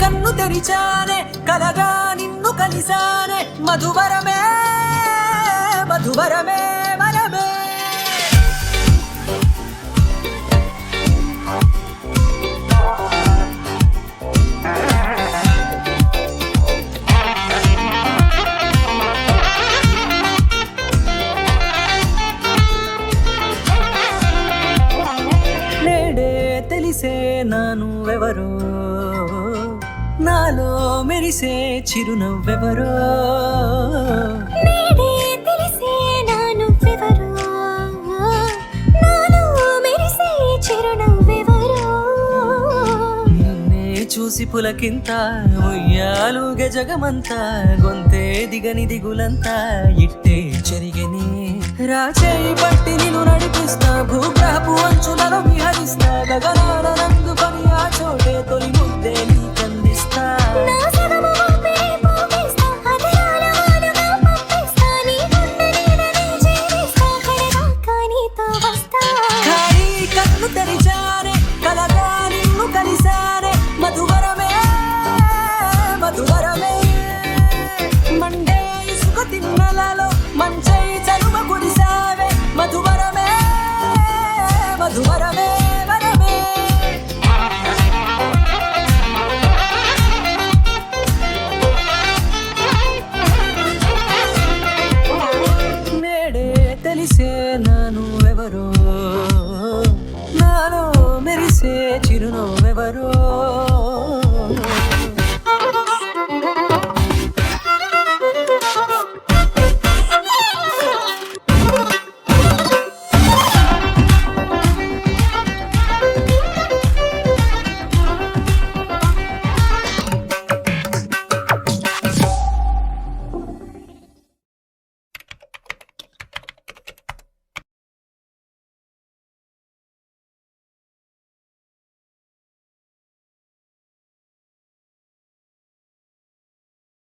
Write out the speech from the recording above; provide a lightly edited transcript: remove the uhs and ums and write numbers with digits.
కన్ను తెరిచానే కలగా నిన్ను కలిసానే మధువరమే మధువరమే వరమే నేడే తెలిసే నానువెవరో నాలో మెరిసే చిరునవ్వెవరో నేడే తెలిసే నానువెవరో నాలో మెరిసే చిరునవ్వెవరో నిన్నే చూసి పులకింత ఉయ్యాలుగే జగమంతా గొంతే దిగని దిగులంతా ఇట్టే చెరిగని రాచేయి పట్టి నిన్ను నడిపిస్తా భూగ్రహపు అంచులలో విహరిస్తా గగనాల నందుకొని ఆ చోటే తొలి ముద్దే నీకందిస్తా నా సగము ఊపిరి పోగేస్తా హృదయాల వానగా పంపిస్తా నీ గుండె నీడనే చేరేస్తా కడదాకా నీతో వస్తా ఖాళీ కన్ను తెరిచానే కలగా నిన్ను కలిసానే మధువరమే మధువరమే మండే ఇసుక తిన్నెలలో మంచై చలువ కురిసావే మధువరమే మధువరమే వరమే నేడే తెలిసే నానువెవరో నాలో మెరిసే చిరునవ్వెవరో